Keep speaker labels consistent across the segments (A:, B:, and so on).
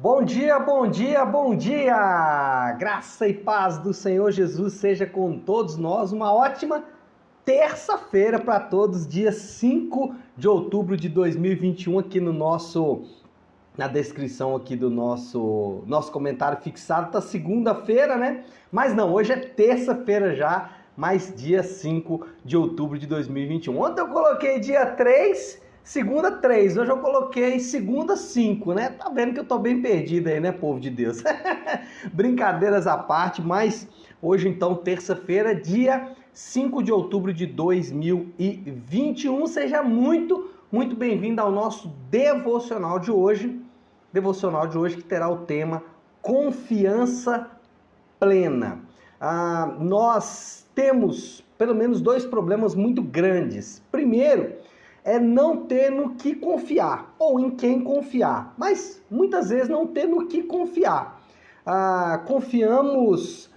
A: Bom dia, bom dia, bom dia! Graça e paz do Senhor Jesus seja com todos nós. Uma ótima terça-feira para todos, dia 5 de outubro de 2021, aqui na descrição aqui do nosso comentário fixado, tá segunda-feira, né? Mas não, hoje é terça-feira já, mas dia 5 de outubro de 2021. Ontem eu coloquei dia 3, segunda 3, hoje eu coloquei segunda 5, né? Tá vendo que eu tô bem perdido aí, né, povo de Deus? Brincadeiras à parte, mas hoje então, terça-feira, dia 5 de outubro de 2021. Seja muito bem-vindo ao nosso devocional de hoje. Devocional de hoje que terá o tema Confiança Plena. Nós temos pelo menos dois problemas muito grandes. Primeiro, é não ter no que confiar, ou em quem confiar, mas muitas vezes não ter no que confiar. Confiamos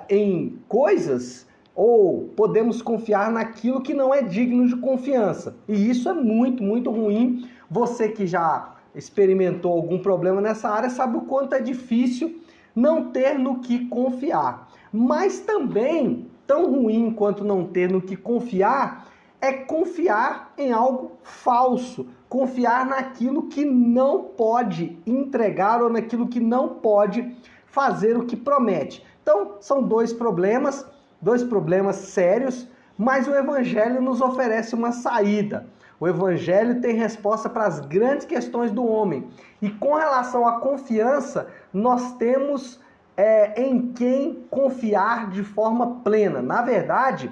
A: em coisas, ou podemos confiar naquilo que não é digno de confiança. E isso é muito ruim. Você que já experimentou algum problema nessa área sabe o quanto é difícil não ter no que confiar. Mas também, tão ruim quanto não ter no que confiar, é confiar em algo falso, confiar naquilo que não pode entregar ou naquilo que não pode fazer o que promete. Então, são dois problemas sérios, mas o Evangelho nos oferece uma saída. O Evangelho tem resposta para as grandes questões do homem. E com relação à confiança, nós temos em quem confiar de forma plena. Na verdade,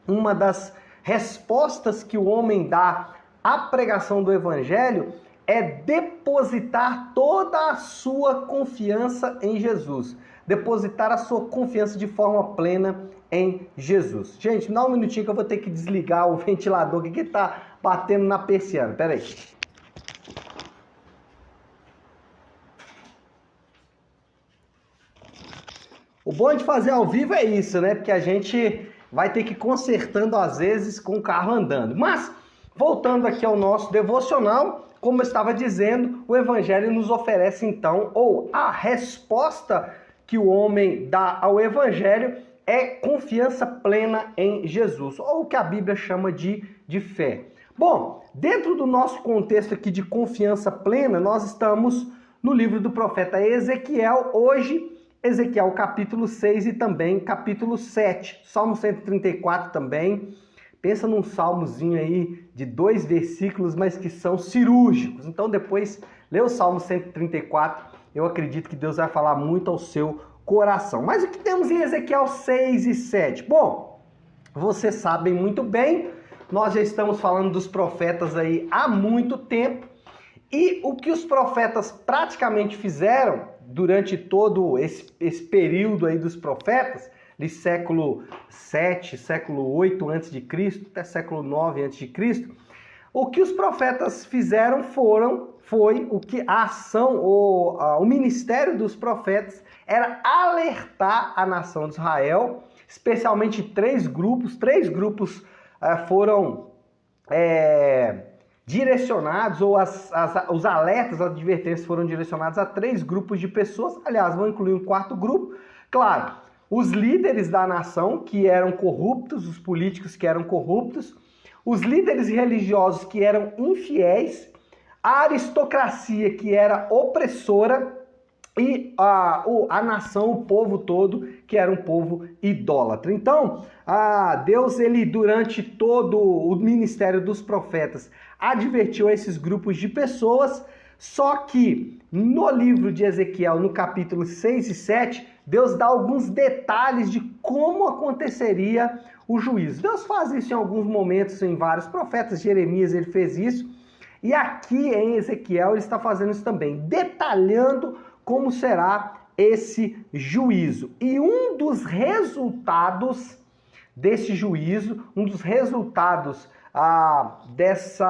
A: uma das respostas que o homem dá à pregação do Evangelho é depositar toda a sua confiança em Jesus. Depositar a sua confiança de forma plena em Jesus. Gente, dá um minutinho que eu vou ter que desligar o ventilador aqui que está batendo na persiana. Pera aí. O bom de fazer ao vivo é isso, né? Porque a gente vai ter que ir consertando às vezes com o carro andando. Mas, voltando aqui ao nosso devocional, como eu estava dizendo, o Evangelho nos oferece então, ou a resposta que o homem dá ao Evangelho é confiança plena em Jesus, ou o que a Bíblia chama de fé. Bom, dentro do nosso contexto aqui de confiança plena, nós estamos no livro do profeta Ezequiel, hoje Ezequiel capítulo 6 e também capítulo 7, Salmo 134 também. Pensa num salmozinho aí de 2 versículos, mas que são cirúrgicos. Então depois lê o Salmo 134, eu acredito que Deus vai falar muito ao seu coração. Mas o que temos em Ezequiel 6 e 7? Bom, vocês sabem muito bem, nós já estamos falando dos profetas aí há muito tempo, e o que os profetas praticamente fizeram durante todo esse período aí dos profetas, de século 7, século 8 a.C., até século 9 a.C., o que os profetas fizeram foi o que a ação, o ministério dos profetas era alertar a nação de Israel, especialmente três grupos foram direcionados, ou os alertas, as advertências foram direcionados a 3 grupos de pessoas. Aliás, vou incluir um 4º grupo. Claro, os líderes da nação que eram corruptos, os políticos que eram corruptos, os líderes religiosos que eram infiéis, a aristocracia que era opressora e a nação, o povo todo, que era um povo idólatra. Então, Deus, ele durante todo o ministério dos profetas, advertiu esses grupos de pessoas, só que no livro de Ezequiel, no capítulo 6 e 7, Deus dá alguns detalhes de como aconteceria o juízo. Deus faz isso em alguns momentos em vários profetas, Jeremias ele fez isso, e aqui em Ezequiel ele está fazendo isso também, detalhando como será esse juízo. E um dos resultados desse juízo, um dos resultados desse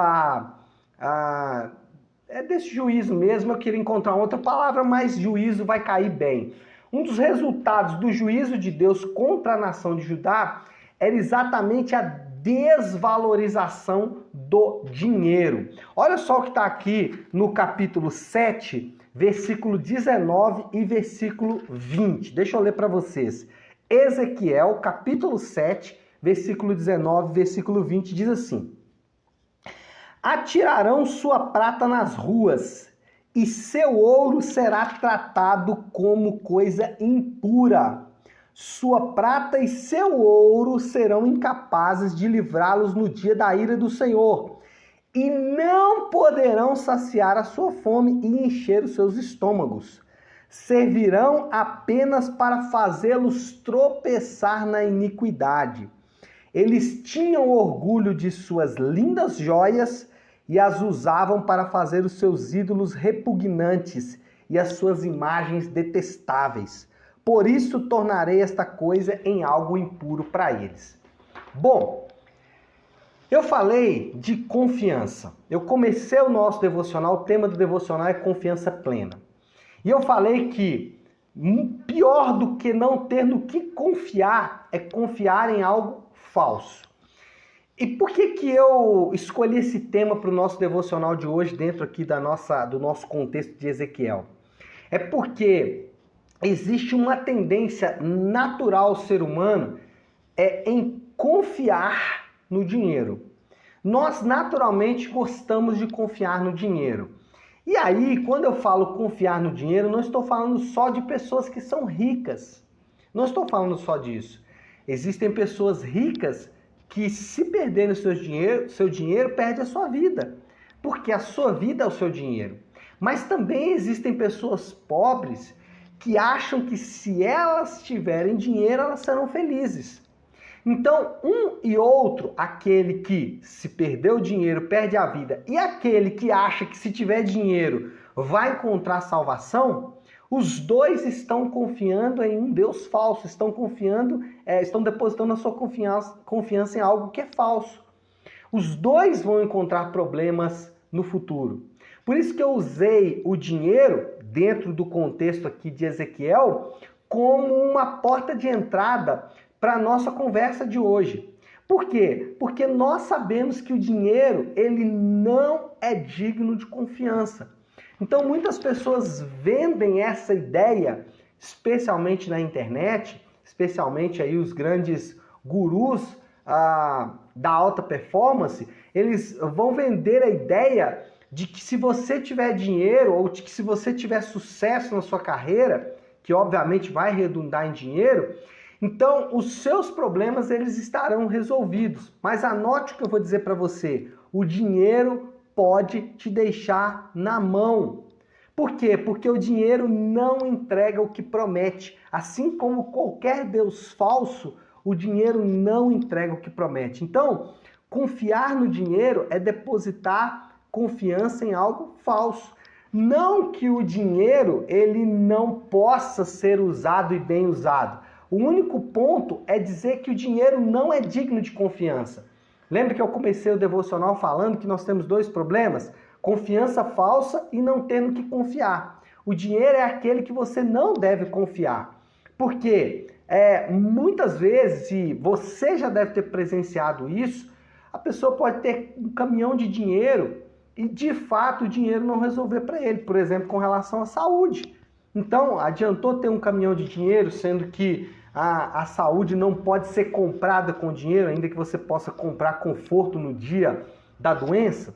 A: juízo mesmo, eu queria encontrar outra palavra, mas juízo vai cair bem. Um dos resultados do juízo de Deus contra a nação de Judá era exatamente a desvalorização do dinheiro. Olha só o que está aqui no capítulo 7 versículo 19 e versículo 20. Deixa eu ler para vocês. Ezequiel, capítulo 7, versículo 19, versículo 20, diz assim: atirarão sua prata nas ruas, e seu ouro será tratado como coisa impura. Sua prata e seu ouro serão incapazes de livrá-los no dia da ira do Senhor, e não poderão saciar a sua fome e encher os seus estômagos. Servirão apenas para fazê-los tropeçar na iniquidade. Eles tinham orgulho de suas lindas joias e as usavam para fazer os seus ídolos repugnantes e as suas imagens detestáveis. Por isso tornarei esta coisa em algo impuro para eles. Bom, eu falei de confiança. Eu comecei o nosso devocional, o tema do devocional é confiança plena. E eu falei que pior do que não ter no que confiar é confiar em algo falso. E por que eu escolhi esse tema para o nosso devocional de hoje dentro aqui do nosso contexto de Ezequiel? É porque existe uma tendência natural ao ser humano em confiar no dinheiro. Nós naturalmente gostamos de confiar no dinheiro. E aí, quando eu falo confiar no dinheiro, não estou falando só de pessoas que são ricas. Não estou falando só disso. Existem pessoas ricas que, se perderem seu dinheiro, perde a sua vida. Porque a sua vida é o seu dinheiro. Mas também existem pessoas pobres que acham que se elas tiverem dinheiro, elas serão felizes. Então, um e outro, aquele que se perdeu o dinheiro, perde a vida, e aquele que acha que se tiver dinheiro vai encontrar salvação, os dois estão confiando em um Deus falso, estão depositando a sua confiança em algo que é falso. Os dois vão encontrar problemas no futuro. Por isso que eu usei o dinheiro, dentro do contexto aqui de Ezequiel, como uma porta de entrada para a nossa conversa de hoje. Por quê? Porque nós sabemos que o dinheiro, ele não é digno de confiança. Então muitas pessoas vendem essa ideia, especialmente na internet, especialmente aí os grandes gurus da alta performance, eles vão vender a ideia de que se você tiver dinheiro ou de que se você tiver sucesso na sua carreira, que obviamente vai redundar em dinheiro, então os seus problemas eles estarão resolvidos. Mas anote o que eu vou dizer para você, o dinheiro pode te deixar na mão. Por quê? Porque o dinheiro não entrega o que promete. Assim como qualquer Deus falso, o dinheiro não entrega o que promete. Então, confiar no dinheiro é depositar confiança em algo falso. Não que o dinheiro ele não possa ser usado e bem usado. O único ponto é dizer que o dinheiro não é digno de confiança. Lembra que eu comecei o devocional falando que nós temos dois problemas? Confiança falsa e não ter no que confiar. O dinheiro é aquele que você não deve confiar. Porque muitas vezes, e você já deve ter presenciado isso, a pessoa pode ter um caminhão de dinheiro e de fato o dinheiro não resolver para ele. Por exemplo, com relação à saúde. Então, adiantou ter um caminhão de dinheiro, sendo que a saúde não pode ser comprada com dinheiro, ainda que você possa comprar conforto no dia da doença?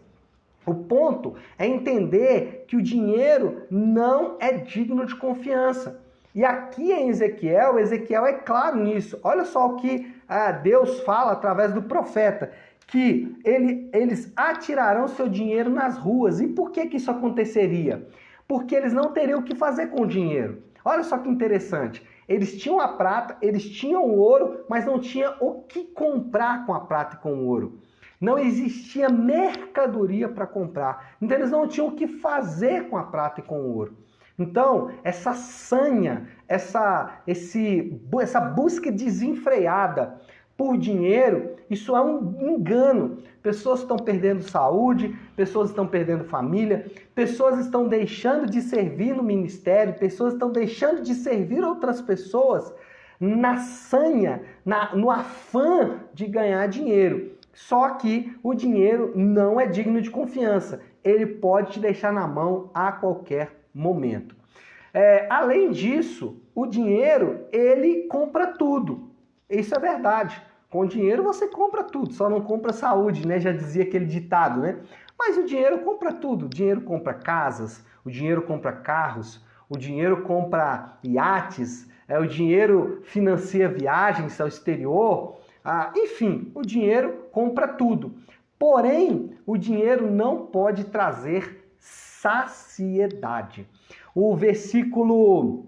A: O ponto é entender que o dinheiro não é digno de confiança. E aqui em Ezequiel é claro nisso. Olha só o que Deus fala através do profeta, que eles atirarão seu dinheiro nas ruas. E por que isso aconteceria? Porque eles não teriam o que fazer com o dinheiro. Olha só que interessante. Eles tinham a prata, eles tinham o ouro, mas não tinham o que comprar com a prata e com o ouro. Não existia mercadoria para comprar. Então eles não tinham o que fazer com a prata e com o ouro. Então, essa sanha, essa busca desenfreada por dinheiro, isso é um engano. Pessoas estão perdendo saúde, pessoas estão perdendo família, pessoas estão deixando de servir no ministério, pessoas estão deixando de servir outras pessoas na sanha, no afã de ganhar dinheiro. Só que o dinheiro não é digno de confiança. Ele pode te deixar na mão a qualquer momento. Além disso, o dinheiro, ele compra tudo. Isso é verdade. Com dinheiro você compra tudo, só não compra saúde, né? Já dizia aquele ditado, né? Mas o dinheiro compra tudo. O dinheiro compra casas, o dinheiro compra carros, o dinheiro compra iates, o dinheiro financia viagens ao exterior. Enfim, o dinheiro compra tudo. Porém, o dinheiro não pode trazer saciedade. O versículo,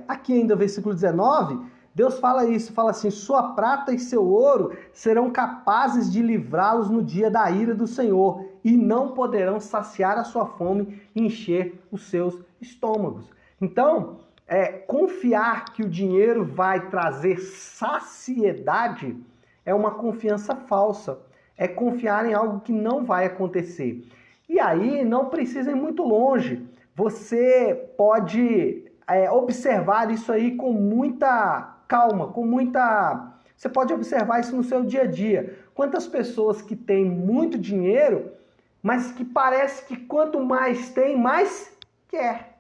A: aqui ainda o versículo 19, Deus fala isso, fala assim: sua prata e seu ouro serão capazes de livrá-los no dia da ira do Senhor, e não poderão saciar a sua fome e encher os seus estômagos. Então, confiar que o dinheiro vai trazer saciedade é uma confiança falsa. É confiar em algo que não vai acontecer. E aí, não precisa ir muito longe. Você pode observar isso aí com muita calma, Você pode observar isso no seu dia a dia. Quantas pessoas que têm muito dinheiro, mas que parece que quanto mais tem, mais quer.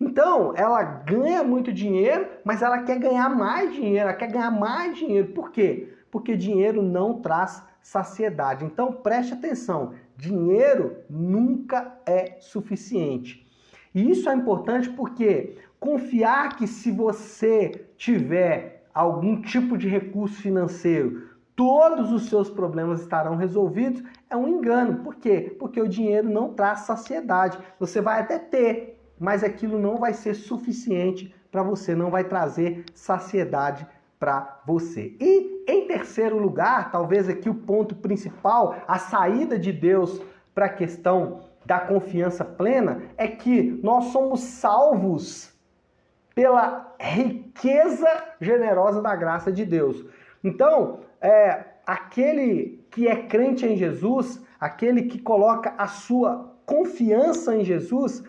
A: Então, ela ganha muito dinheiro, mas ela quer ganhar mais dinheiro, ela quer ganhar mais dinheiro. Por quê? Porque dinheiro não traz saciedade. Então, preste atenção, dinheiro nunca é suficiente. E isso é importante porque confiar que se você tiver algum tipo de recurso financeiro, todos os seus problemas estarão resolvidos, é um engano. Por quê? Porque o dinheiro não traz saciedade. Você vai até ter, mas aquilo não vai ser suficiente para você, não vai trazer saciedade para você. E em terceiro lugar, talvez aqui o ponto principal, a saída de Deus para a questão da confiança plena, é que nós somos salvos pela riqueza generosa da graça de Deus. Então, aquele que é crente em Jesus, aquele que coloca a sua confiança em Jesus,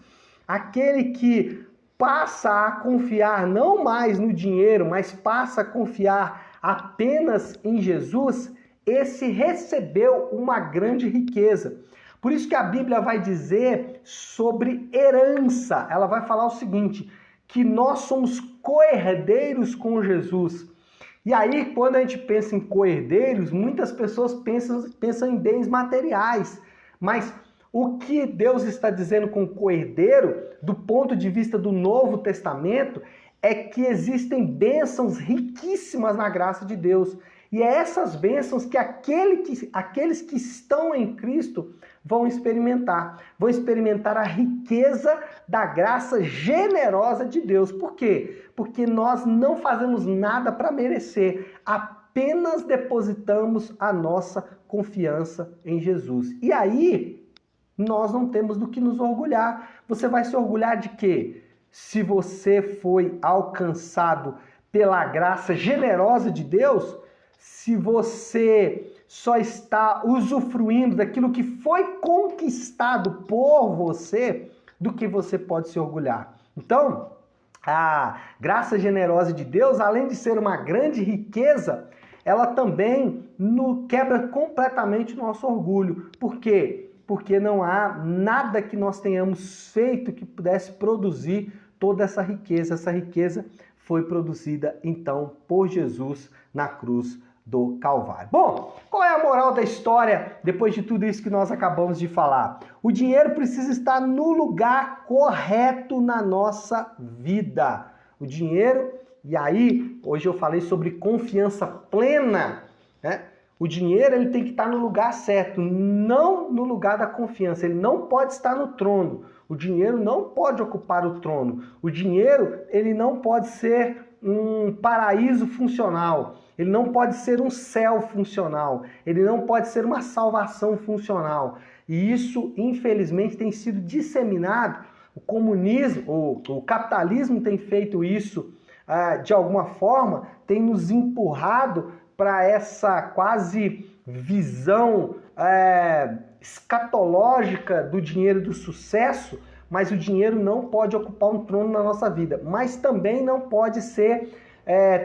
A: aquele que passa a confiar não mais no dinheiro, mas passa a confiar apenas em Jesus, esse recebeu uma grande riqueza. Por isso que a Bíblia vai dizer sobre herança. Ela vai falar o seguinte, que nós somos co-herdeiros com Jesus. E aí, quando a gente pensa em co-herdeiros, muitas pessoas pensam em bens materiais. Mas o que Deus está dizendo com co-herdeiro, do ponto de vista do Novo Testamento, é que existem bênçãos riquíssimas na graça de Deus. E é essas bênçãos que aqueles que estão em Cristo vão experimentar a riqueza da graça generosa de Deus. Por quê? Porque nós não fazemos nada para merecer, apenas depositamos a nossa confiança em Jesus. E aí, nós não temos do que nos orgulhar. Você vai se orgulhar de quê? Se você foi alcançado pela graça generosa de Deus, se você só está usufruindo daquilo que foi conquistado por você, do que você pode se orgulhar. Então, a graça generosa de Deus, além de ser uma grande riqueza, ela também quebra completamente o nosso orgulho. Por quê? Porque não há nada que nós tenhamos feito que pudesse produzir toda essa riqueza. Essa riqueza foi produzida, então, por Jesus na cruz do Calvário. Bom, qual é a moral da história depois de tudo isso que nós acabamos de falar? O dinheiro precisa estar no lugar correto na nossa vida. O dinheiro, e aí, hoje eu falei sobre confiança plena, né? O dinheiro ele tem que estar no lugar certo, não no lugar da confiança. Ele não pode estar no trono. O dinheiro não pode ocupar o trono. O dinheiro ele não pode ser um paraíso funcional. Ele não pode ser um céu funcional. Ele não pode ser uma salvação funcional. E isso, infelizmente, tem sido disseminado. O comunismo, o capitalismo tem feito isso de alguma forma, tem nos empurrado para essa quase visão escatológica do dinheiro do sucesso, mas o dinheiro não pode ocupar um trono na nossa vida, mas também não pode ser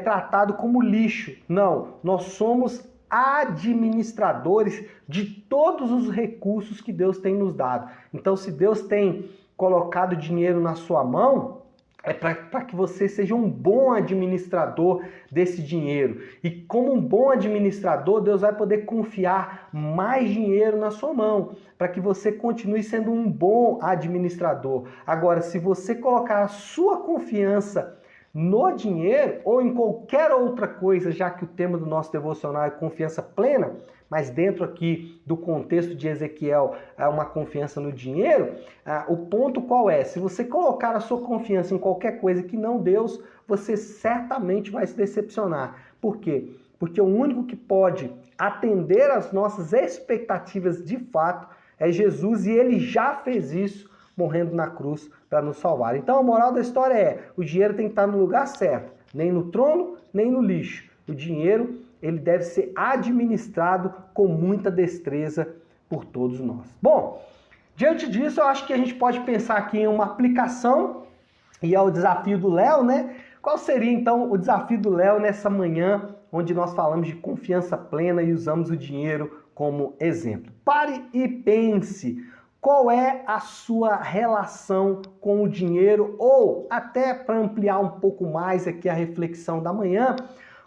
A: tratado como lixo. Não, nós somos administradores de todos os recursos que Deus tem nos dado. Então, se Deus tem colocado dinheiro na sua mão é para que você seja um bom administrador desse dinheiro. E como um bom administrador, Deus vai poder confiar mais dinheiro na sua mão, para que você continue sendo um bom administrador. Agora, se você colocar a sua confiança no dinheiro ou em qualquer outra coisa, já que o tema do nosso devocional é confiança plena, mas dentro aqui do contexto de Ezequiel é uma confiança no dinheiro, o ponto qual é? Se você colocar a sua confiança em qualquer coisa que não Deus, você certamente vai se decepcionar. Por quê? Porque o único que pode atender às nossas expectativas de fato é Jesus, e ele já fez isso morrendo na cruz para nos salvar. Então a moral da história é: o dinheiro tem que estar no lugar certo, nem no trono, nem no lixo. O dinheiro, ele deve ser administrado com muita destreza por todos nós. Bom, diante disso, eu acho que a gente pode pensar aqui em uma aplicação, e é o desafio do Léo, né? Qual seria então o desafio do Léo nessa manhã, onde nós falamos de confiança plena e usamos o dinheiro como exemplo? Pare e pense. Qual é a sua relação com o dinheiro? Ou, até para ampliar um pouco mais aqui a reflexão da manhã,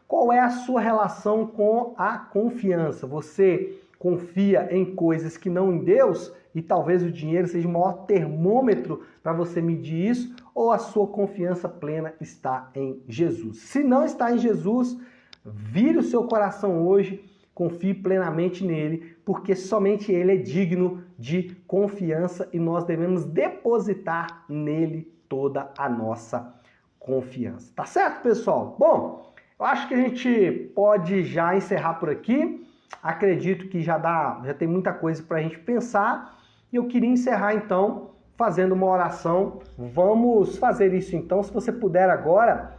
A: qual é a sua relação com a confiança? Você confia em coisas que não em Deus? E talvez o dinheiro seja o maior termômetro para você medir isso? Ou a sua confiança plena está em Jesus? Se não está em Jesus, vire o seu coração hoje, confie plenamente nele, porque somente ele é digno de confiança e nós devemos depositar nele toda a nossa confiança. Tá certo, pessoal? Bom, eu acho que a gente pode já encerrar por aqui. Acredito que já tem muita coisa para a gente pensar. E eu queria encerrar então fazendo uma oração. Vamos fazer isso então. Se você puder agora,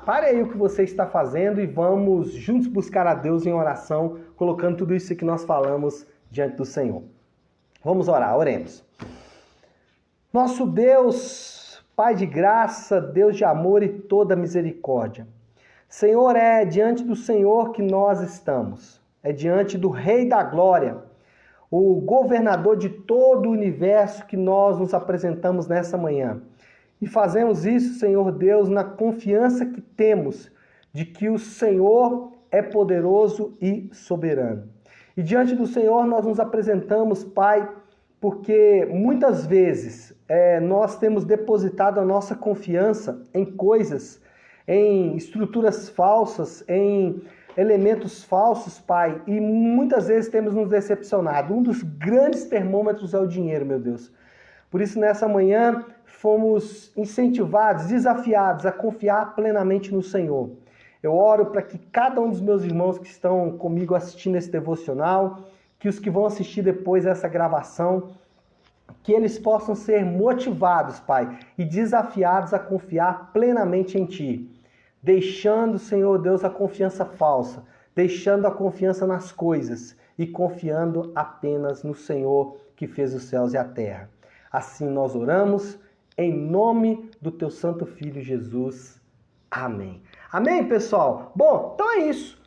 A: pare aí o que você está fazendo e vamos juntos buscar a Deus em oração, colocando tudo isso que nós falamos diante do Senhor. Vamos orar, oremos. Nosso Deus, Pai de graça, Deus de amor e toda misericórdia. Senhor, é diante do Senhor que nós estamos. É diante do Rei da Glória, o governador de todo o universo, que nós nos apresentamos nessa manhã. E fazemos isso, Senhor Deus, na confiança que temos de que o Senhor é poderoso e soberano. E diante do Senhor nós nos apresentamos, Pai, porque muitas vezes nós temos depositado a nossa confiança em coisas, em estruturas falsas, em elementos falsos, Pai, e muitas vezes temos nos decepcionado. Um dos grandes termômetros é o dinheiro, meu Deus. Por isso, nessa manhã, fomos incentivados, desafiados a confiar plenamente no Senhor. Eu oro para que cada um dos meus irmãos que estão comigo assistindo esse devocional, que os que vão assistir depois essa gravação, que eles possam ser motivados, Pai, e desafiados a confiar plenamente em Ti, deixando, Senhor Deus, a confiança falsa, deixando a confiança nas coisas e confiando apenas no Senhor que fez os céus e a terra. Assim nós oramos, em nome do Teu Santo Filho Jesus. Amém. Amém, pessoal? Bom, então é isso.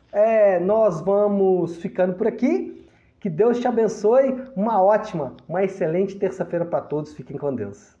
A: Nós vamos ficando por aqui. Que Deus te abençoe. Uma excelente terça-feira para todos. Fiquem com Deus.